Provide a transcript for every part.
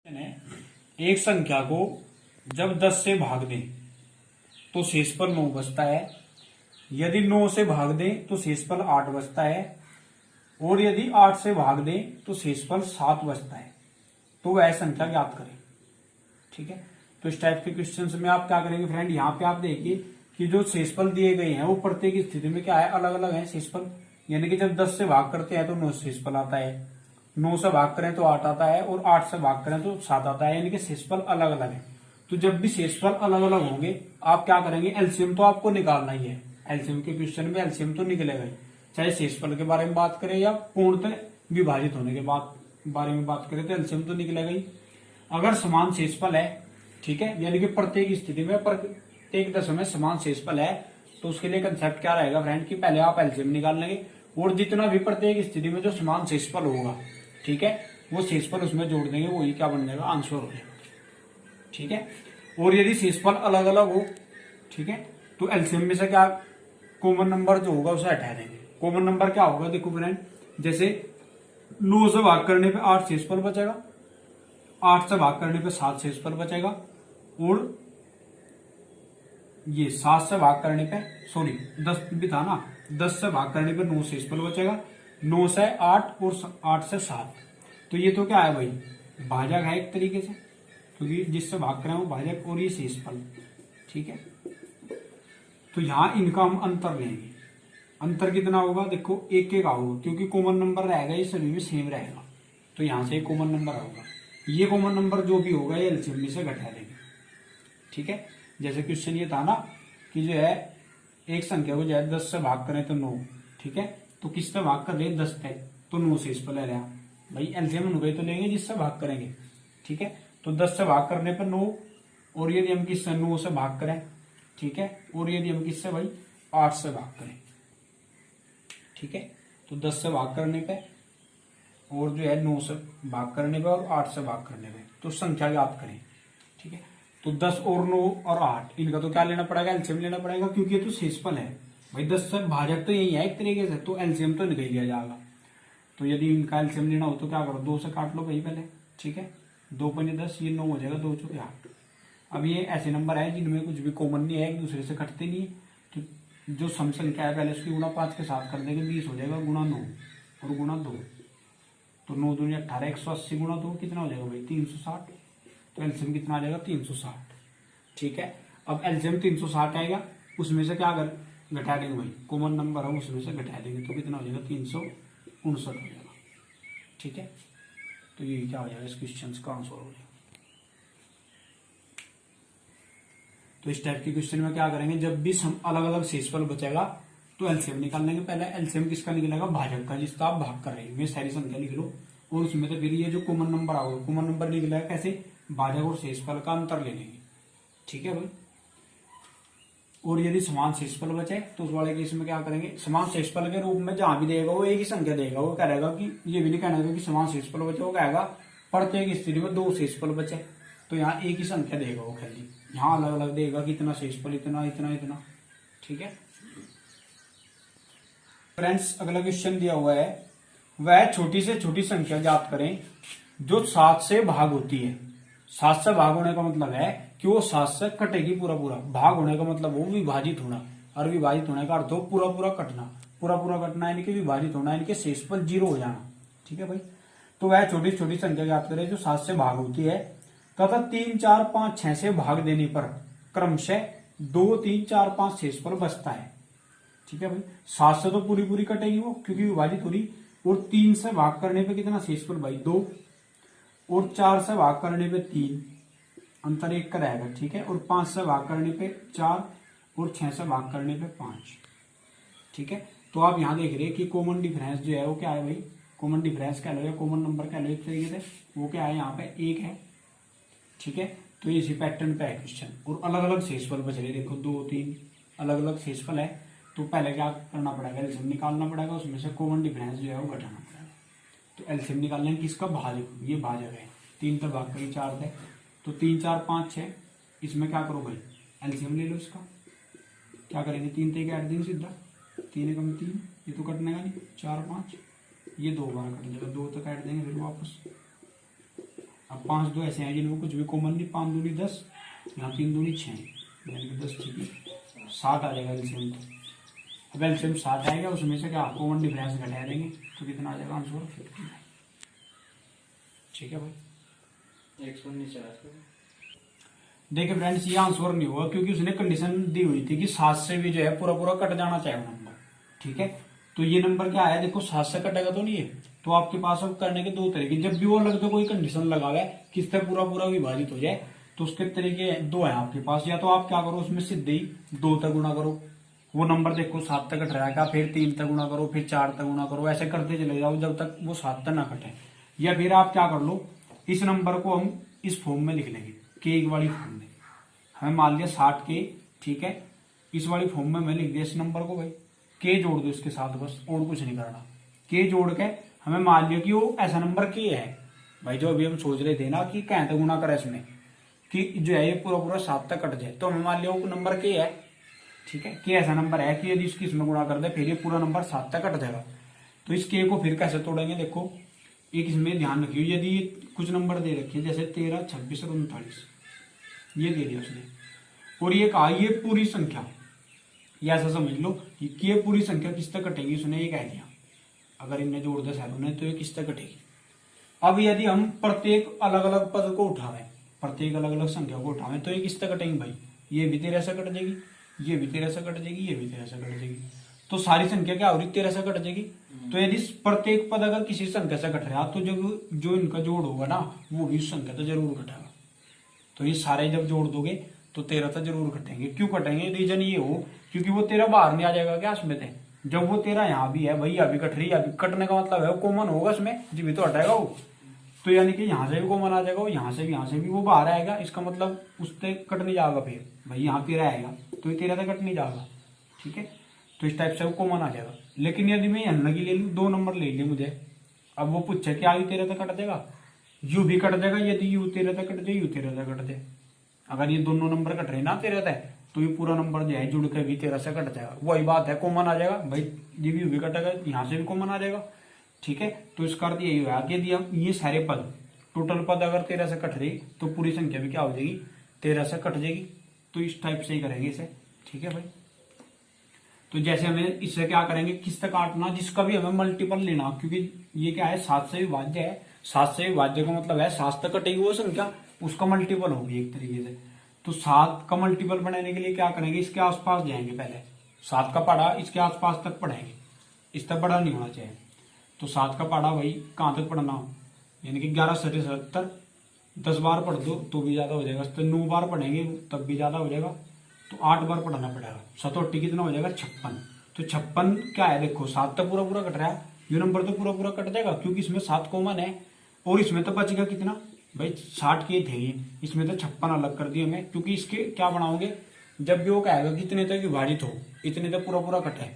है, एक संख्या को जब 10 से भाग दें तो शेषफल 9 बचता है। यदि 9 से भाग दें तो शेषफल 8 बचता है और यदि 8 से भाग दें तो शेषफल 7 बचता है। तो वह संख्या ज्ञात करें। ठीक है, तो इस टाइप के क्वेश्चंस में आप क्या करेंगे फ्रेंड, यहाँ पे आप देखिए कि जो शेषफल दिए गए हैं वो प्रत्येक स्थिति में क्या है, अलग अलग है शेषफल। यानी कि जब 10 से भाग करते हैं तो 9 शेषफल आता है, 9 से भाग करें तो 8 आता है और 8 से भाग करें तो 7 आता है। यानी कि शेषफल अलग अलग है। तो जब भी शेषफल अलग अलग होंगे आप क्या करेंगे, एलसीएम तो आपको निकालना ही है। एलसीएम के क्वेश्चन में एलसीएम तो निकलेगा ही, चाहे शेषफल के बारे में बात करें या पूर्णतः विभाजित होने के बारे में बात करें तो एलसीएम तो निकलेगा ही। अगर समान शेषफल है, ठीक है, यानी कि प्रत्येक स्थिति में प्रत्येक दशा में समान शेषफल है, तो उसके लिए कंसेप्ट क्या रहेगा फ्रेंड कि पहले आप एलसीएम निकाल लेंगे और जितना भी प्रत्येक स्थिति में जो समान शेषफल होगा, ठीक है, वो शेषफल उसमें जोड़ देंगे, वही क्या बन जाएगा, आंसर हो जाएगा। ठीक है, और यदि शेषफल अलग अलग हो, ठीक है, तो एलसीएम में से क्या कॉमन नंबर जो होगा उसे हटा देंगे। कॉमन नंबर क्या होगा, देखो फ्रेंड, जैसे 9 से भाग करने पे 8 शेषफल बचेगा, 8 से भाग करने पे 7 शेषफल बचेगा और ये 7 से भाग करने पे 10 भी था ना, 10 से भाग करने पे 9 शेषफल बचेगा, 9 से 8 और 8 से 7। तो ये तो क्या है भाई, भाजक है एक तरीके से, क्योंकि जिससे भाग करें वो भाजक और ये शेषफल। ठीक है, तो यहां इनका हम अंतर लेंगे। अंतर कितना होगा, देखो एक एक होगा, क्योंकि कॉमन नंबर रहेगा ये सभी में सेम रहेगा, तो यहां से एक कॉमन नंबर होगा। ये कॉमन नंबर जो भी होगा ये एलसीएम में से घटा देंगे। ठीक है, जैसे क्वेश्चन ये था ना कि जो है एक संख्या को जो है 10 से भाग करें तो 9, ठीक है, तो किससे भाग कर रहे 10 पे, तो 9 शेषफल ले रहा भाई, एलसीएम उनका ही तो लेंगे जिससे भाग करेंगे। ठीक है, तो 10 से भाग करने पर 9, और यदि हम किससे 9 से भाग करें, ठीक है, और यदि हम किससे भाई 8 से भाग करें, ठीक है, तो 10 से भाग करने पे और जो है 9 से भाग करने पे और 8 से भाग करने पे, तो संख्या ज्ञात करें। ठीक है, तो 10 और 9 और 8 इनका तो क्या लेना पड़ेगा, एलसीएम लेना पड़ेगा, क्योंकि ये तो शेषफल है भाई, 10 से भाजक तो यही है एक तरीके से, तो एलसीएम तो निकल लिया जाएगा। तो यदि इनका एलसीएम लेना हो तो क्या करो, 2 से काट लो भाई पहले। ठीक है, 2 पंजे 10, ये 9 हो जाएगा, 2 चौके 8। अब ये ऐसे नंबर है जिनमें कुछ भी कॉमन नहीं है, एक दूसरे से कटते नहीं है, तो जो सम संख्या है पहले उसकी गुणा 5 के साथ कर देंगे, 20 हो जाएगा, गुणा 9 और गुणा 2, तो 9 दूनी 18, 180 गुणा 2 कितना हो जाएगा भाई 360। तो एलसीएम कितना आ जाएगा 360। ठीक है, अब एलसीएम 360 आएगा, उसमें से क्या कर घटा देंगे भाई, कॉमन नंबर है उसमें से घटा देंगे, तो कितना हो जाएगा 359 हो जाएगा। ठीक है, तो ये क्या हो जाएगा, इस क्वेश्चन का आंसर हो जाएगा। तो इस टाइप के क्वेश्चन में क्या करेंगे, जब भी अलग अलग शेषफल बचेगा तो एलसीएम निकाल लेंगे। पहले एलसीएम किसका निकलेगा, भाजक का, जिसका आप भाग कर रहे हैं, सारी संख्या लिख लो, और उसमें तो फिर ये जो कॉमन नंबर आओगे, कॉमन नंबर निकलेगा कैसे, भाजक और शेषफल का अंतर ले लेंगे। ठीक है भाई, और यदि समान शेषफल बचे तो उस वाले केस में क्या करेंगे, समान शेषफल के रूप में जहां भी देगा वो एक ही संख्या देगा, वो कहेगा कि ये भी नहीं कहना कि समान शेषफल बचे, वो कहेगा प्रत्येक स्थिति में 2 शेषफल बचे, तो यहाँ एक ही संख्या देगा वो खाली, यहाँ अलग अलग देगा कि इतना शेषफल, इतना इतना इतना। ठीक है फ्रेंड्स, अगला क्वेश्चन दिया हुआ है, वह छोटी से छोटी संख्या ज्ञात करें जो 7 से भाग होती है। 7 से भाग होने का मतलब है कि वो 7 से कटेगी पूरा पूरा, भाग होने का मतलब वो विभाजित होना, और विभाजित होने का अर्थ हो पूरा पूरा कटना, पूरा पूरा कटना यानी कि विभाजित होना, यानी कि शेषफल 0 हो जाना। ठीक है भाई, तो वह छोटी छोटी संख्या ज्ञात करें जो 7 से भाग होती है तथा 3, 4, 5, 6 से भाग देने पर क्रमशः 2, 3, 4, 5 शेषफल बचता है। ठीक है भाई, 7 से तो पूरी पूरी कटेगी वो क्योंकि विभाजित हो रही, और 3 से भाग करने पे कितना शेषफल भाई 2, और 4 से भाग करने पे 3, अंतर 1 का रहेगा। ठीक है, और 5 से भाग करने पे 4 और 6 से भाग करने पे 5। ठीक है, तो आप यहां देख रहे हैं कि कॉमन डिफरेंस जो है वो क्या है भाई, कॉमन डिफरेंस कह लो या कॉमन नंबर कह लो एक तरीके से, वो क्या है यहाँ पे 1 है। ठीक है, तो इसी पैटर्न पे है क्वेश्चन, और अलग अलग शेषफल बच रहे, देखो 2, 3 अलग अलग शेषफल है, तो पहले क्या करना पड़ेगा, एलसीएम निकालना पड़ेगा, उसमें से कॉमन डिफरेंस जो है वो घटाना पड़ेगा। तो एलसीएम निकालने किसका, भाजक, ये भाजक है, 3 तक भाग करिए 4 थे, तो 3, 4, 5, 6, इसमें क्या करो भाई एलसीएम ले लो इसका, क्या करेंगे 3 तक काट देंगे सीधा, 3 कम 3, ये तो कटने का नहीं, 4, 5, ये 2 बार कट जाएगा, 2 तक काट देंगे फिर वापस, अब 5 2 ऐसे हैं जिनमें कुछ भी कॉमन नहीं, 5 दूनी 10, यहाँ 3 दूनी 6, यानी कि 10 ठीक है 7 आ जाएगा एलसीएम। तो अब एलसीएम 7 आएगा, उसमें से क्या कॉमन डिफरेंस घटा देंगे तो कितना आ जाएगा आंसर 59। ठीक है भाई, 100 नीचे आ जाएगा। देखिए फ्रेंड्स, ये आंसर नहीं हुआ क्योंकि उसने कंडीशन दी हुई थी कि 7 से भी जो है पूरा पूरा कट जाना चाहिए नंबर। ठीक है, तो ये नंबर क्या है, देखो 7 से कटेगा तो नहीं है, तो आपके पास अब करने के दो तरीके, जब भी वो लगता कोई कंडीशन लगा हुआ है किससे पूरा पूरा विभाजित हो जाए, तो उसके तरीके दो है आपके पास। या तो आप क्या करो, उसमें सीधे ही 2 तक गुणा करो, वो नंबर देखो 7 तक कट रहेगा, फिर 3 तक गुणा करो, फिर 4 तक गुणा करो, ऐसे करते चले जाओ जब तक वो 7 तक ना कटे। या फिर आप क्या कर लो, इस नंबर को हम इस फॉर्म में लिख लेंगे, के वाली फॉर्म में। हमें मान लिया 60 के, ठीक है, इस वाली फॉर्म में मैं लिख दिया इस नंबर को भाई, के जोड़ दो इसके साथ, बस और कुछ नहीं करना। के जोड़ के हमें मान लिया कि वो ऐसा नंबर के है भाई, जो अभी हम सोच रहे थे ना कि कहें तो गुणा करें इसमें कि जो है ये पूरा पूरा 7 तक कट जाए, तो हमें मान लिया वो नंबर के है। ठीक है, के ऐसा नंबर है कि यदि इसकी इसमें गुणा कर दे फिर ये पूरा नंबर 7 तक कट जाएगा। तो इस के को फिर कैसे तोड़ेंगे, देखो एक इसमें ध्यान रखियो, यदि कुछ नंबर दे रखिए जैसे 13, 26 और 39, ये दे दिया उसने, और ये कहा ये पूरी संख्या, ये ऐसा समझ लो कि ये पूरी संख्या किस तक कटेगी, उसने ये कह दिया अगर इनने जोड़ दिया सैरों ने तो ये किस तक कटेगी। अब यदि हम प्रत्येक अलग अलग पद को उठावें, प्रत्येक अलग अलग संख्या को उठावें तो ये किस तक कटेंगे भाई, ये भी 13 से कट जाएगी, ये भी 13 से कट जाएगी, ये भी 13 से कट जाएगी, तो सारी संख्या क्या हो रही 13 से कट जाएगी। तो यदि प्रत्येक पद अगर किसी संख्या से कट रहा तो जो इनका जोड़ होगा ना वो भी उस संख्या तो जरूर कटेगा। तो ये सारे जब जोड़ दोगे तो 13 तो जरूर कटेंगे। क्यों कटेंगे, रीजन ये हो क्योंकि वो 13 बाहर नहीं आ जाएगा क्या इसमें थे, जब वो 13 यहाँ भी है भाई, यहाँ भी कट रही है, कटने का मतलब है वो कॉमन होगा इसमें, जी भी तो हटाएगा वो, तो यानी कि यहाँ से भी कॉमन आ जाएगा, यहाँ से भी वो बाहर आएगा, इसका मतलब उससे कट नहीं जाएगा, फिर भाई यहाँ 13 आएगा तो ये 13 से कट नहीं जाएगा। ठीक है, तो इस टाइप से वो कॉमन आ जाएगा। लेकिन यदि मैं यहाँ की ले लूँ, 2 नंबर ले लिए मुझे, अब वो पूछे क्या यू 13 से कट जाएगा, यू भी कट जाएगा, यदि यू 13 से कट जाए, यू 13 से कट जाए, अगर ये दोनों नंबर कट रहे ना 13 से, तो ये पूरा नंबर जो है जुड़ के भी 13 से कट जाएगा। वही बात है, कॉमन आ जाएगा भाई, ये भी कटेगा, यहाँ से भी कॉमन आ जाएगा। ठीक है, तो इसका अर्थ यही हुआ कि यदि हम ये सारे पद, टोटल पद अगर 13 से कट रही तो पूरी संख्या भी क्या हो जाएगी 13 से कट जाएगी। तो इस टाइप से ही करेंगे इसे। ठीक है भाई, तो जैसे हमें इससे क्या करेंगे, किस तक काटना, जिसका भी हमें मल्टीपल लेना, क्योंकि ये क्या है 7 से विभाज्य है, 7 से विभाज्य का मतलब है 7 तक कटेगी वो संख्या, उसका मल्टीपल होगी एक तरीके से। तो 7 का मल्टीपल बनाने के लिए क्या करेंगे, इसके आसपास जाएंगे, पहले 7 का पढ़ा इसके आसपास तक पढ़ेंगे, इस तक बड़ा नहीं होना चाहिए। तो 7 का पढ़ा भाई कहाँ तक पढ़ना, यानी कि 11 सटे 77, 10 बार पढ़ दो तो भी ज्यादा हो जाएगा, तो 9 बार पढ़ेंगे तब भी ज्यादा हो जाएगा, तो 8 बार पढ़ना पड़ेगा, 7 कितना हो जाएगा 56। तो 56 क्या है, देखो 7 तो पूरा पूरा कट रहा है, ये नंबर तो पूरा पूरा कट जाएगा क्योंकि इसमें 7 कॉमन है, और इसमें तो बचेगा कितना भाई 60 के थे ये, इसमें तो 56 अलग कर दिए हमें, क्योंकि इसके क्या बनाओगे, जब भी वो कहेगा कि इतने तक विभाजित हो, इतने तक पूरा पूरा कटे,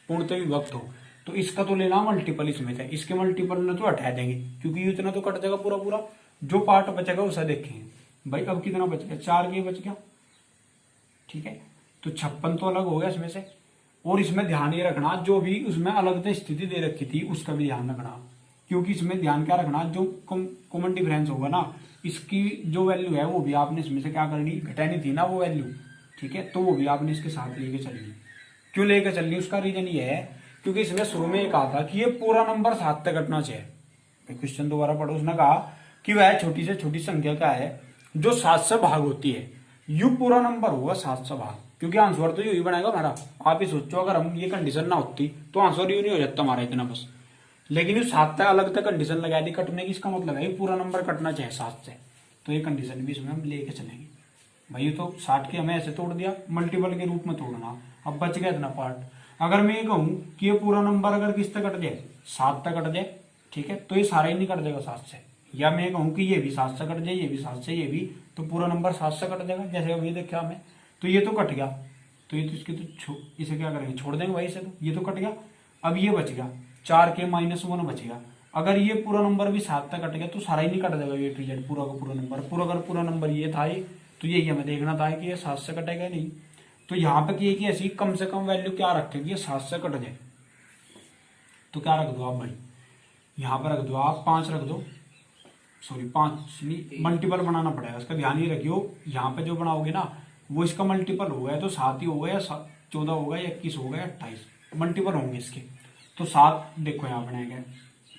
पूर्णतः विभक्त हो, तो इसका तो लेना मल्टीपल इसमें था, इसके मल्टीपल ने तो हटा देंगे क्योंकि इतना तो कट जाएगा पूरा पूरा, जो पार्ट बचेगा उसे देखेंगे भाई। अब कितना बच गया, 4 के बच गया। ठीक है, तो 56 तो अलग हो गया इसमें से, और इसमें ध्यान ये रखना जो भी उसमें अलग स्थिति दे रखी थी उसका भी ध्यान रखना, क्योंकि इसमें ध्यान क्या रखना, जो कॉमन डिफरेंस होगा ना इसकी जो वैल्यू है वो भी आपने इसमें से क्या करनी, घटानी थी ना वो वैल्यू। ठीक है, तो वो भी आपने इसके साथ लेके चलनी। क्यों लेके चलनी, उसका रीजन ये है क्योंकि इसमें शुरू में कहा था कि ये पूरा नंबर 7 तक कटना चाहिए। क्वेश्चन दोबारा पढ़ो, उसने कहा कि वह छोटी से छोटी संख्या क्या है जो 7 से भाग होती है, यू पूरा नंबर होगा 7 से भाग, क्योंकि आंसर तो यही बनेगा हमारा। आप ही सोचो अगर हम ये कंडीशन ना होती तो आंसर यू नहीं हो जाता हमारा इतना बस, लेकिन ये 7 तक अलग तक कंडीशन लगा दी कटने की, इसका मतलब है पूरा नंबर कटना चाहिए 7 से, तो ये कंडीशन भी इसमें हम लेके चलेंगे भाई। तो 60 के हमें ऐसे तोड़ दिया, मल्टीपल के रूप में तोड़ना, अब बच गया इतना पार्ट। अगर मैं ये कहूं कि ये पूरा नंबर अगर किस तक कट जाए, 7 तक कट जाए, ठीक है, तो ये सारा ही नहीं कट जाएगा 7 से, या मैं कहूं कि ये भी 7 से कट जाए, ये भी 7 से, ये भी, तो पूरा नंबर 7 से कट जाएगा, जैसे अभी देखा हमें, तो ये तो कट गया, तो ये तो इसके तो इसे क्या करेंगे, छोड़ देंगे भाई इसे, तो ये तो कट गया। अब ये बच गया 4 के -1 बचेगा। अगर ये पूरा नंबर भी 7 तक कट गया तो सारा ही नहीं कट जाएगा, ये टू जेड पूरा का पूरा नंबर, पूरा नंबर ये था ये, तो यही हमें देखना था कि ये 7 से कटेगा नहीं। तो यहाँ पे की कि ऐसी कम से कम वैल्यू क्या रखेगी, ये 7 से कट जाए, तो क्या रख दो आप भाई, यहाँ पर रख दो आप 5 रख दो, सॉरी 5 नहीं, मल्टीपल बनाना पड़ेगा इसका, ध्यान ये रखियो। यहाँ पे जो बनाओगे ना वो इसका मल्टीपल होगा, या तो 7 ही होगा, या 14 होगा, या 21 होगा, या 28 मल्टीपल होंगे इसके। तो 7 देखो यहाँ बनाएगा,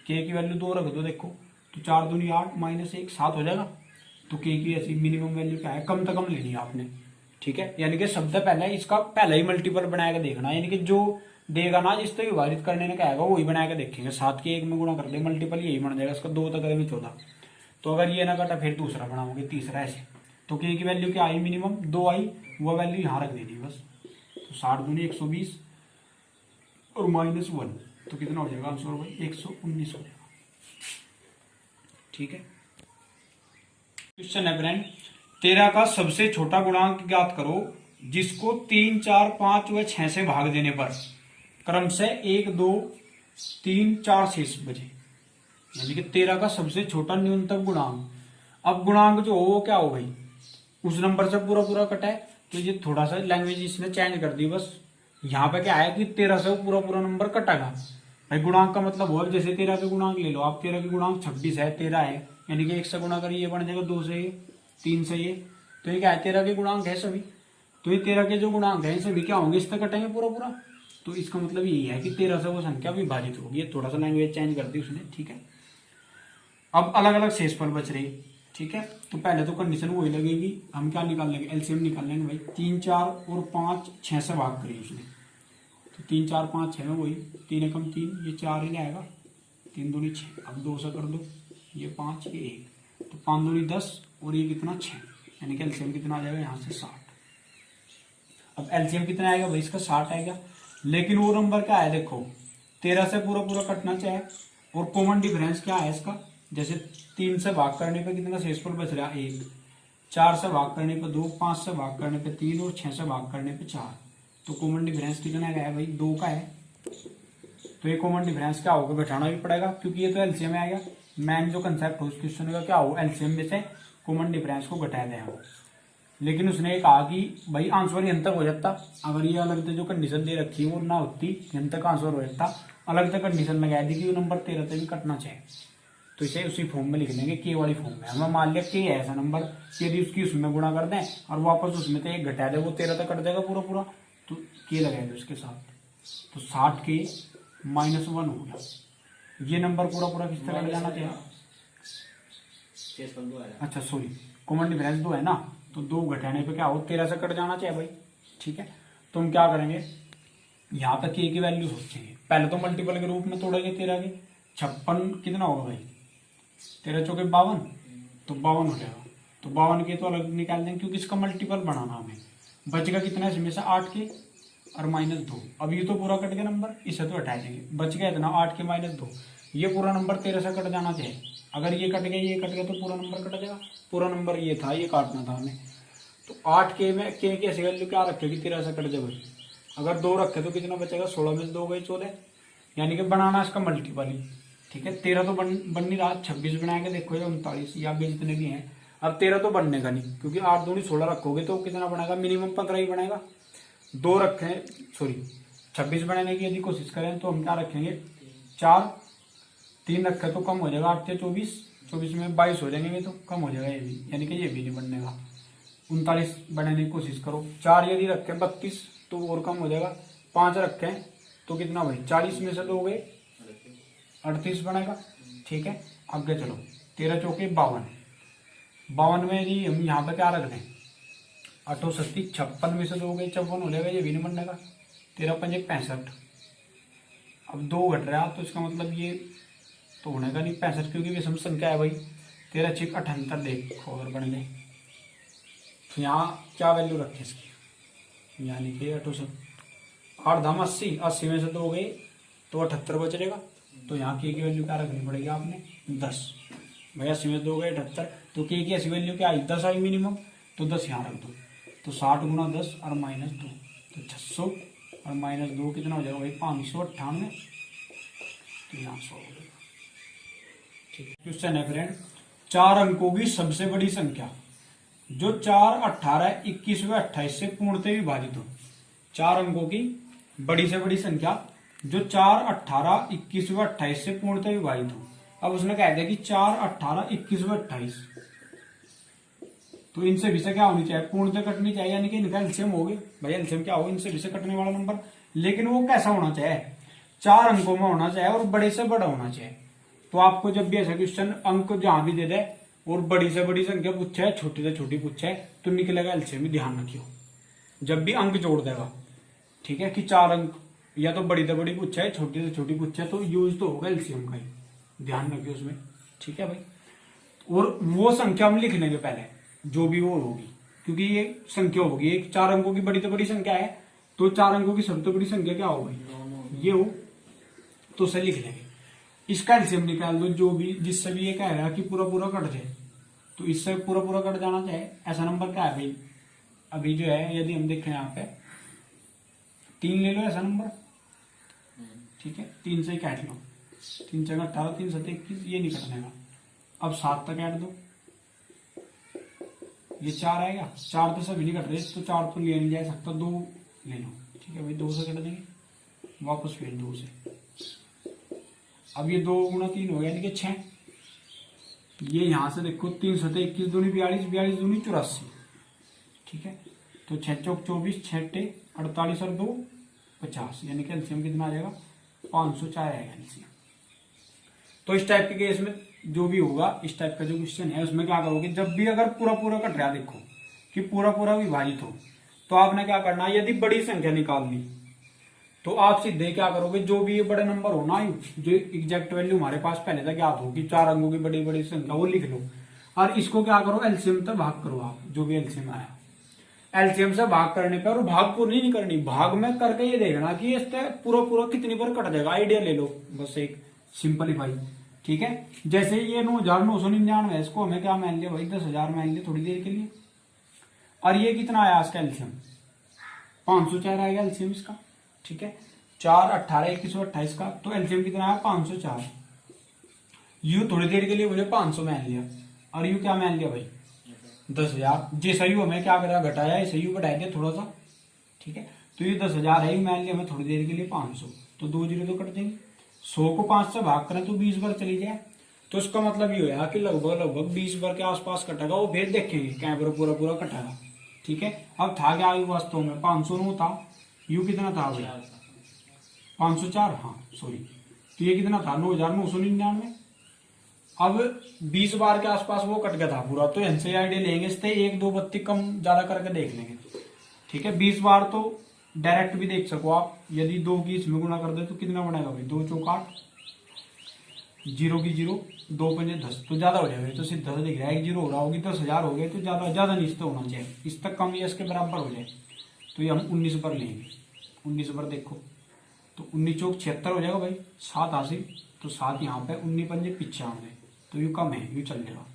के की वैल्यू 2 रख दो, देखो तो 4 दूनी 8 माइनस 1 7 हो जाएगा। तो के की ऐसी मिनिमम वैल्यू क्या है, कम से कम लेनी है आपने, ठीक है। यानी कि सबसे पहले इसका पहला ही मल्टीपल बनाएगा देखना, यानी कि जो देगा ना जिससे विभाजित करने ने कहेगा वही बनाएगा देखेंगे। 7 के 1 में गुणा कर दे, मल्टीपल यही बन जाएगा इसका, 2 तक में 14। तो अगर ये ना कटा फिर दूसरा बनाओगे, तीसरा ऐसे। तो के की वैल्यू क्या आई, मिनिमम 2 आई, वो वैल्यू यहाँ रख देनी बस। तो 60 दूनी 120 और माइनस 1, तो कितना हो जाएगा आंसर भाई, 119 हो जाएगा, ठीक है। क्वेश्चन है फ्रेंड, 13 का सबसे छोटा गुणांक ज्ञात करो जिसको 3, 4, 5 व 6 से भाग देने पर क्रम से 1, 2, 3, 4 शेष बचे। यानी कि 13 का सबसे छोटा न्यूनतम गुणांक। अब गुणांक जो हो वो क्या हो भाई, उस नंबर से पूरा पूरा कटा है, तो ये थोड़ा सा लैंग्वेज इसने चेंज कर दी बस। यहाँ पे क्या है कि 13 से पूरा पूरा नंबर कटेगा भाई। गुणांक का मतलब हो, जैसे 13 के गुणांक ले लो आप, 13 के गुणांक 26 है, 13 है, यानी कि 1 से गुणा करिए, ये बन जाएगा 2 से, ये 3 से, ये तो ये क्या है 13 के गुणांक है सभी। तो ये 13 के जो गुणांक है सभी क्या होंगे, इससे कटेंगे पूरा पूरा। तो इसका मतलब यही है कि 13 से वो संख्या विभाजित होगी। ये थोड़ा सा लैंग्वेज चेंज कर दी उसने, ठीक है। अब अलग अलग शेषफल बच रहे, ठीक है। तो पहले तो कंडीशन वही लगेगी, हम क्या निकाल लेंगे, एलसीएम निकाल लेंगे भाई। 3, 4 और 5 6 से भाग करिए उसने, तो 3, 4, 5 6 में वही 3 एकम 3, ये 4 ही आएगा, 3 दूनी 6। अब 2 से कर दो, ये 5, ये 1, तो 5 दूनी 10 और ये कितना 6, यानी कि एलसीएम कितना आ जाएगा यहाँ से 60। अब एलसीएम कितना आएगा भाई इसका 60 आएगा। लेकिन वो नंबर क्या है देखो, 13 से पूरा पूरा कटना चाहिए, और कॉमन डिफरेंस क्या है इसका, जैसे 3 से भाग करने पे कितना शेषफल बच रहा है 1, 4 से भाग करने पे 2, 5 से भाग करने पे 3 और 6 से भाग करने पे 4। तो कॉमन डिफरेंस कितना का है भाई, 2 का है। तो ये कॉमन डिफरेंस क्या होगा, घटाना भी पड़ेगा क्योंकि ये तो एलसीएम में आएगा। मेन जो कंसेप्ट हो उस क्वेश्चन का क्या हो, एलसीएम में से कॉमन डिफरेंस को घटा दें। लेकिन उसने कहा कि भाई आंसर यहां तक हो जाता, अगर ये अलग जो कंडीशन दे रखी वो ना होती, यहां तक आंसर हो जाता। अलग से कंडीशन लगा दी कि वो नंबर 13 से भी कटना चाहिए, तो इसे उसी फॉर्म में लिख लेंगे, के वाली फॉर्म में। हमें मान लिया के है ऐसा नंबर कि यदि उसकी उसमें गुणा कर दें और वापस उसमें से 1 घटा दे, वो 13 तक कट जाएगा पूरा पूरा, तो के लगाएंगे उसके साथ। तो 60 के -1 हो गया। ये नंबर पूरा पूरा किस तरह जाना चाहिए, अच्छा सॉरी कॉमन डिफरेंस 2 है ना, तो 2 घटाने पे क्या हो 13 से कट जाना चाहिए भाई, ठीक है। तो हम क्या करेंगे, यहाँ पे के की वैल्यू सोचेंगे, पहले तो मल्टीपल के रूप में तोड़ेंगे 13 के। 56 कितना होगा भाई, 13 चौके 52, तो 52 हो जाएगा। तो 52 के तो अलग निकाल देंगे क्योंकि इसका मल्टीपल बनाना हमें। बचेगा कितना इसमें से 8 के और -2। अब ये तो पूरा कट गया नंबर, इसे तो हटा देंगे, बच गया इतना 8 के -2। ये पूरा नंबर 13 से कट जाना चाहिए। अगर ये कट गया ये कट गया तो पूरा नंबर कट जाएगा। पूरा नंबर ये था, ये काटना था हमें। तो 8 के में के की ऐसी वैल्यू क्या रखेगी, 13 से कट जाएगा। अगर 2 रखे तो कितना बचेगा, 16 में से 2 गए 14, यानी कि बनाना इसका मल्टीपल ही, ठीक है। 13 तो बन नहीं रहा, 26 बनाएंगे, देखो ये 39 या 20 जितने भी हैं। अब 13 तो बनने का नहीं, क्योंकि 8 दूनी 16 रखोगे तो कितना बनेगा, मिनिमम 15 ही बनेगा। 2 रखे, सॉरी 26 बनाने की यदि कोशिश करें तो हम क्या रखेंगे 4, 3 रखे तो कम हो जाएगा, 8 से 24, 24 में 22 हो जाएंगे, तो कम हो जाएगा ये भी, यानी कि ये भी नहीं बनने का। 39 बनाने की कोशिश करो। 4 यदि रखे 32 तो और कम हो जाएगा। 5 रखे तो कितना भाई 40 में से 2 गए 38 बनेगा, ठीक है। आगे चलो 13 चौके 52, 52 में यदि हम यहाँ पे क्या रख दें 8 56 में से 2 गए 54 हो जाएगा, ये भी नहीं बनने का। 13 पंजे 65, अब 2 घट रहा तो इसका मतलब ये तो होने का नहीं 65, क्योंकि विषम संख्या है भाई। 13 6 78 देखो अगर बन गए तो यहाँ क्या वैल्यू रखे इसकी, यानी कि 68, 8 धाम 80, 80 में से 2 गए तो 78 बच जाएगा। तो यहाँ के की वैल्यू क्या रखनी पड़ेगी आपने 10, भाई 80 में से 2 गए 78, तो के की ऐसी वैल्यू क्या आई 10 आई मिनिमम, तो 10 यहाँ रख दो। तो 60 गुना 10 और -2, तो 600 और -2 कितना हो जाएगा भाई 598, तो यहाँ 100 हो जाएगा, ठीक है। क्वेश्चन है फ्रेंड, 4 अंकों की सबसे बड़ी संख्या जो 4, 18, 21 व 28 से पूर्णतः विभाजित हो। 4 अंकों की बड़ी से बड़ी संख्या जो 4, 18, 21 व 28 से पूर्णतः विभाजित हो। अब उसने कह दिया कि 4, 18, 21 व 28, तो इनसे भी से क्या होनी चाहिए, पूर्णतः कटनी चाहिए, यानी कि इनका एलसीएम हो गया भाई। एलसीएम क्या होगा, इनसे भी से कटने वाला नंबर, लेकिन वो कैसा होना चाहिए, 4 अंकों में होना चाहिए और बड़े से बड़ा होना चाहिए। तो आपको जब भी ऐसा क्वेश्चन अंक जहां भी दे दे और बड़ी से बड़ी संख्या पूछे, छोटी से छोटी पूछे, तो निकलेगा एलसीएम। ध्यान रखियो जब भी अंक जोड़ देगा, ठीक है, कि 4 अंक या तो बड़ी से बड़ी पूछे, छोटी से छोटी पूछे, तो यूज तो होगा एलसीएम का ही। ध्यान रखियो उसमें, ठीक है भाई। और वो संख्या हम लिख लेंगे पहले जो भी वो होगी, क्योंकि ये संख्या होगी एक 4 अंकों की बड़ी से बड़ी संख्या है, तो 4 अंकों की सबसे बड़ी संख्या क्या होगी, ये हो, तो उसे लिख लेंगे। इसका एलसीएम निकाल दो, जो भी जिससे भी ये कह रहा है कि पूरा पूरा कट जाए, तो इससे पूरा पूरा कट जाना चाहिए। ऐसा नंबर क्या है भाई, अभी जो है यदि हम देखें यहाँ पे 3 ले लो ऐसा नंबर, ठीक है, 3 से ही काट लो, 3 जगह 18, 3 7 21, ये नहीं कटने का। अब 7 तक ऐड दो, ये 4 आएगा, 4 तो सभी नहीं कट रहे, तो 4 तो लिया नहीं जा सकता, 2 ले लो, ठीक है भाई, 2 से कट देंगे, वापस फिर 2 से। अब ये 2 गुणा 3 हो गया, यानी कि 6। ये यहां से देखो 3 7 21 दूनी 42, 42 दूनी 84, ठीक है, तो 6 चौक 24, 6 टे 48 और 2 50, यानी कि एलसीएम कितना आ जाएगा, 504 आएगा एलसीएम। तो इस टाइप के केस में जो भी होगा, इस टाइप का जो क्वेश्चन है उसमें क्या करोगे, जब भी अगर पूरा पूरा कट रहा देखो कि पूरा पूरा विभाजित हो, तो आपने क्या करना है, यदि बड़ी संख्या निकाल ली तो आप सीधे क्या करोगे, जो भी ये बड़े नंबर हो ना, जो एग्जैक्ट वैल्यू हमारे पास पहले तक याद हो कि 4 अंकों की बड़ी बड़ी संख्या, वो लिख लो और इसको क्या करो, एलसीएम तक भाग करो आप, जो भी एलसीएम आया। एलसीएम से भाग करने पर, और भाग पूरी नहीं करनी, भाग में करके ये देखना कि इससे पूरा पूरा कितनी बार कट जाएगा, आइडिया ले लो बस एक सिंपलीफाई, ठीक है। जैसे ये 9,999 इसको हमें क्या मान लिया भाई, 10,000 मान लिया थोड़ी देर के लिए, और ये कितना आया इसका एलसीएम, 504 आएगा एलसीएम इसका, ठीक है। 4, 18, 21 और 28 का, तो एलसीएम कितना आया, 504। यू थोड़ी देर के लिए मुझे 500 मान लिया, और यू क्या मान लिया भाई, 10,000। जैसा यू हमें क्या करा, घटाया, ऐसे यू बढ़ाया दिया थोड़ा सा, ठीक है। तो ये 10,000 है, यू मान लिया हमें थोड़ी देर के लिए 500, तो 2 जीरो तो कट देंगे। 100 को 5 से भाग करें तो 20 बार चली जाए, तो इसका मतलब ये होगा कि लगभग 20 बार के आसपास कटेगा, वो भेद देखेंगे क्या पूरा पूरा कटेगा, ठीक है। अब था क्या यू वास्तव में 509 था, यू कितना था भाई 504, हाँ सॉरी, तो ये कितना था 9,999। अब 20 बार के आसपास वो कट गया था पूरा, तो इनसे आइडिया लेंगे, इससे 1 2 बत्ती कम ज्यादा करके देख लेंगे, ठीक है। 20 बार तो डायरेक्ट भी देख सको आप, यदि 2 की इसमें गुणा कर दे तो कितना बनेगा भाई, 2 चौक 8, 0 की 0, 2 पंजे 10, तो ज्यादा हो जाएगा, तो सिर्फ 10 दिख रहा है, 1 0 हो रहा होगी, 10,000 हो गए, तो ज्यादा नहीं इससे होना चाहिए, इस तक कम या इसके बराबर हो जाए, तो ये हम 19 पर लेंगे। 19 पर देखो तो 19 चौक 76 हो जाएगा भाई, 7 हासिल, तो 7 यहाँ पे, 19 पंजे 95, तो यू कम है, यू चल जाएगा,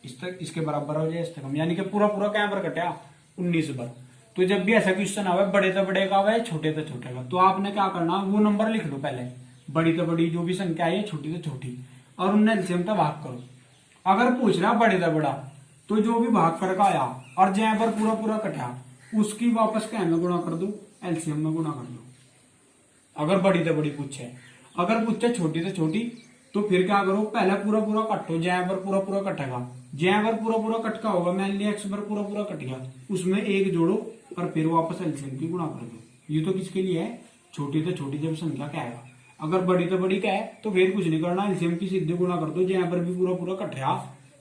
इस तक इसके बराबर हो जाए, इस तक कम, यानी कि पूरा पूरा क्या पर कटा 19 पर। तो जब भी ऐसा क्वेश्चन आवे, बड़े से बड़े का आवे, छोटे से छोटे का, तो आपने क्या करना, वो नंबर लिख लो पहले, बड़ी से बड़ी जो भी संख्या है, छोटी से छोटी, और उन्हें एलसीएम तक भाग करो। अगर पूछ रहा बड़े से बड़ा, तो जो भी भाग कर का आया और जहां पर पूरा पूरा कटा, उसकी वापस क्या में गुणा कर दो, एलसीएम में गुणा कर दो, अगर बड़ी से बड़ी पूछे। अगर पूछे छोटी से छोटी, तो फिर क्या करो, पहले पूरा पूरा कटो, जहां पर पूरा पूरा कटेगा, जहां पर पूरा पूरा कटका होगा, मान लिया एक्स पर पूरा पूरा कट गया, उसमें 1 जोड़ो और फिर वापस एलसीएम की गुणा कर दो। ये तो किसके लिए है, छोटी से छोटी जब संख्या क्या आएगा। अगर बड़ी से बड़ी क्या है, तो फिर कुछ नहीं करना, एलसीएम की सीधे गुणा कर दो, जहां पर भी पूरा पूरा कट रहा,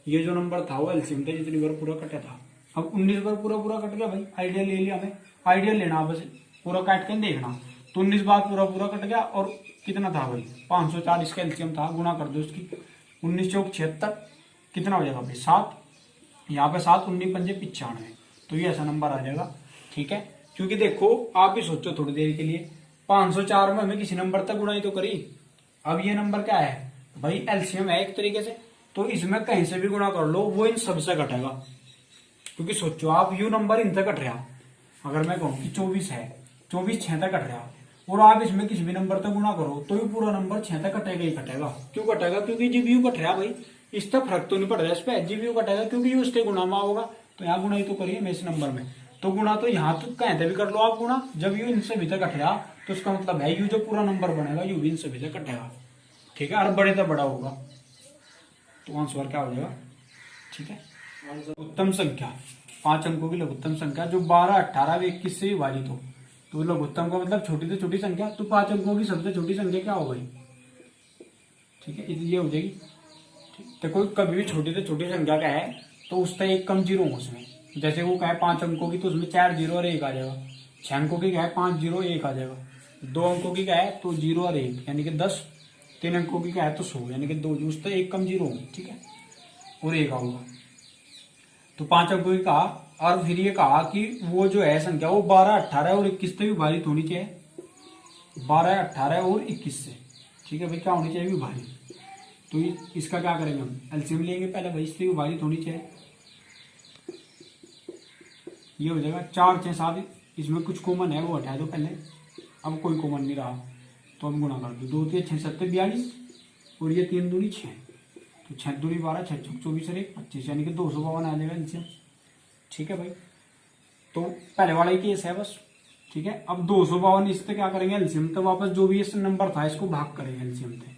ये जो नंबर था वो एलसीएम था जितनी बार पूरा कटा था। अब 19 बार पूरा पूरा कट गया भाई, आइडिया ले लिया हमें, आइडिया लेना बस, पूरा काट के देखना, तो 19 बार पूरा पूरा कट गया, और कितना था भाई 504 इसका एलसीएम था, गुणा कर दो इसकी, 19 चौक 76, कितना हो जाएगा भाई 7, यहाँ पे 7, 19 पंजे 95, तो ये ऐसा नंबर आ जाएगा, ठीक है। क्योंकि देखो आप भी सोचो थोड़ी देर के लिए, 504 में हमें किसी नंबर तक गुणा ही तो करी, अब ये नंबर क्या है भाई, एलसीएम है एक तरीके से, तो इसमें कहीं से भी गुणा कर लो, वो इन सबसे घटेगा, क्योंकि सोचो आप यू नंबर इनसे कट रहा, अगर मैं कहूं कि 24 है, 24 6 तक कट रहा, और आप इसमें किसी भी नंबर तक गुणा करो, तो ये पूरा नंबर 6 तक कटेगा ही कटेगा। क्यों कटेगा, क्योंकि जब यू कट रहा भाई, इस तक फर्क तो नहीं पड़ रहा इस पे, जब यू कटेगा क्योंकि यू उसके गुणा में होगा, तो यहाँ गुणा ही तो करिए मैं इस नंबर में, तो गुणा तो यहाँ तो कहीं भी कर लो आप गुणा, जब यू इनसे भी तक कट रहा, तो उसका मतलब है यू जो पूरा नंबर बनेगा यू भी इनसे भी तक कटेगा, ठीक है, और बड़े से बड़ा होगा, तो आंसर क्या हो जाएगा, ठीक है। उत्तम संख्या 5 अंकों की लघुत्तम संख्या जो 12, 18 व 21 से विभाजित हो। तो लघुत्तम का मतलब छोटी से छोटी संख्या, तो 5 अंकों की सबसे छोटी संख्या क्या हो गई, ठीक है, ये हो जाएगी। देखो कभी भी छोटी से छोटी संख्या का है तो उसका एक कम जीरो हो उसमें, जैसे वो क्या है 5 अंकों की तो उसमें 4 जीरो और 1 आ जाएगा। 6 अंकों की क्या है 5 जीरो 1 आ जाएगा। 2 अंकों की क्या है तो 0 और 1 यानी कि 10। 3 अंकों की क्या है तो 100 यानी कि 2, उसका एक कम जीरो हो, ठीक है, और 1 आऊंगा। तो 5 अंकों की कहा, और फिर ये कहा कि वो जो है संख्या वो 12, 18 और 21 से विभाजित होनी चाहिए। 12, 18 और 21 से, ठीक है भाई, क्या होनी चाहिए विभाजित। तो इसका क्या करेंगे हम, एलसीएम लेंगे पहले भाई, इससे विभाजित होनी चाहिए। ये हो जाएगा 4, 6, 7, इसमें कुछ कॉमन है वो हटा दो पहले, अब कोई कॉमन नहीं रहा तो हम गुणा कर दो। 2, 3, 6, 7, 42 और ये 3 दूनी 6, तो 6 दूनी 12, 6 चौक 24 और 1 25 यानी कि 252 आ जाएगा एलसीएम, ठीक है भाई। तो पहले वाला ही केस है बस, ठीक है। अब 252 इससे क्या करेंगे एलसीएम, तो वापस जो भी इस नंबर था इसको भाग करेंगे एलसीएम से,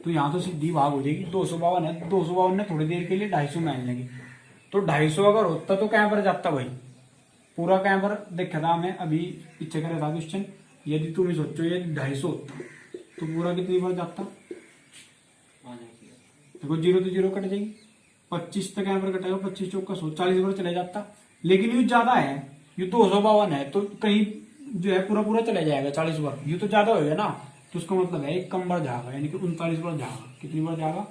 तो यहाँ तो सीधी भाग हो जाएगी। 252 है, 252 ने थोड़ी देर के लिए 250 मान लेंगे, तो 250 अगर होता तो कहाँ पर जाता भाई, पूरा कहाँ पर देखा था हमें अभी पीछे करा था क्वेश्चन। यदि तुम सोचो ये 250 होता तो पूरा कितनी बार जाता, देखो 0 तो 0 कट जाएगी, 25 तक यहाँ पर कटेगा, 25 चौक का 100, 40 बार चले जाता। लेकिन ये ज्यादा है, ये 252 है तो कहीं जो है पूरा पूरा चले जाएगा 40 बार, ये तो ज्यादा होगा ना, तो उसका मतलब है एक कम बार जाएगा यानी कि 39 बार जाएगा। कितनी बार जाएगा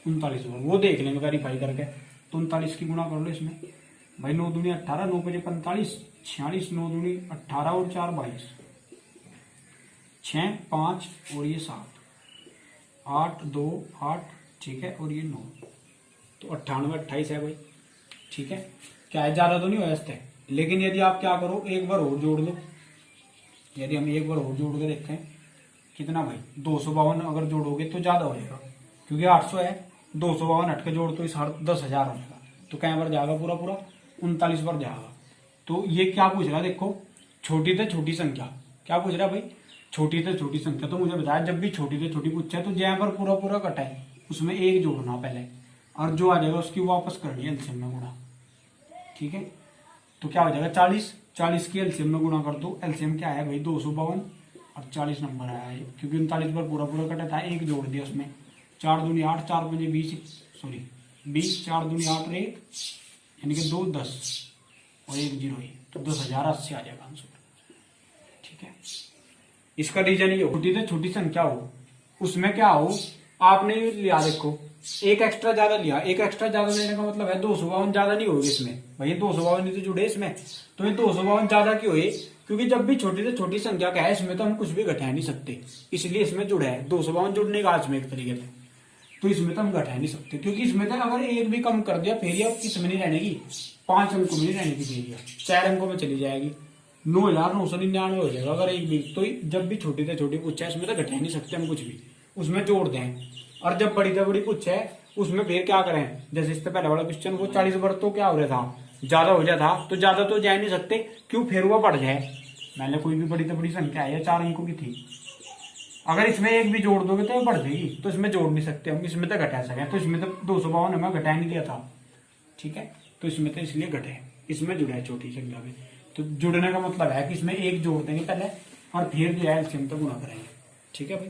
39 बार, वो देख लेंगे वेरीफाई करके। तो 39 की गुणा कर लो इसमें भाई, 9 दूनी 18, 9 5 45, 46, 9 दूनी 18 और 4 22, 6 5 और ये 7, 8 2 8, ठीक है, और ये 9, तो 98 28 है भाई, ठीक है। क्या है ज्यादा तो नहीं हो इससे, लेकिन यदि आप क्या करो एक बार और जोड़ लो, यदि हम एक बार और जोड़ के देखें कितना भाई 252 अगर जोड़ोगे तो ज्यादा हो जाएगा, क्योंकि 800 है, 252 हट के जोड़ तो इस 10,000 हो जाएगा, तो कई बार जाएगा पूरा पूरा 39 बार जाएगा। तो ये क्या पूछ रहा है देखो, छोटी से छोटी संख्या, क्या पूछ रहा है भाई, छोटी से छोटी संख्या। तो मुझे बताया जब भी छोटी से छोटी पूछा है तो जहां पर पूरा पूरा कटा है उसमें एक जोड़ना पहले, और जो आ जाएगा उसकी वापस करनी है एलसीएम में गुणा, ठीक है। तो क्या हो जाएगा 40, 40 की एलसीएम में गुणा कर दो, एलसीएम क्या है भाई 252 और 40 नंबर आया है, क्योंकि 39 बार पूरा पूरा कटा था, एक जोड़ दिया उसमें, 4 दूनी 8, 4 5 20, सॉरी 20, 4 दूनी 8 और 1 यानी कि 2 10 और 1 0 ही, तो 10,080 आ जाएगा आंसर, ठीक है। इसका रीजन ये छोटी से छोटी संख्या हो उसमें क्या हो, आपने लिया देखो एक एक्स्ट्रा ज्यादा लिया, एक एक्स्ट्रा ज्यादा लेने का मतलब है 252 ज्यादा नहीं होगी इसमें भाई, 252 नहीं तो जुड़े इसमें, तो ये 252 ज्यादा क्यों हुए, क्योंकि जब भी छोटी से छोटी संख्या का है इसमें तो हम कुछ भी घटा नहीं सकते, इसलिए इसमें जुड़ा है 252 जुड़ने का इसमें एक तरीके से, तो इसमें तो हम घटा नहीं सकते, क्योंकि इसमें तो अगर एक भी कम कर दिया फेरिया इसमें नहीं रहने की, 5 अंकों में नहीं रहने की फेरिया, 4 अंकों में चली जाएगी, 9,999 हो जाएगा अगर एक भी। तो जब भी छोटी से छोटी पूछा है इसमें तो घटा नहीं सकते हम कुछ भी, उसमें जोड़ दें। और जब बड़ी से बड़ी पूछा है उसमें फिर क्या करें, जैसे इससे पहले वाला क्वेश्चन वो 40 बार तो क्या हो रहा था, ज्यादा हो जाता, तो ज्यादा तो जा नहीं सकते, क्यों फिर वो बढ़ जाए, मैंने कोई भी बड़ी से बड़ी संख्या है 4 अंकों की थी, अगर इसमें एक भी जोड़ दोगे तो वो बढ़ जाएगी, तो इसमें जोड़ नहीं सकते हम, इसमें तो घटा सके, तो इसमें तो 252 हमें घटा नहीं दिया था, ठीक है, तो इसमें तो इसलिए घटे, इसमें जुड़ा है छोटी संख्या में। तो जुड़ने का मतलब है कि इसमें एक जोड़ देंगे पहले और फिर जो है एलसीएम तो गुणा करेंगे, ठीक है भाई।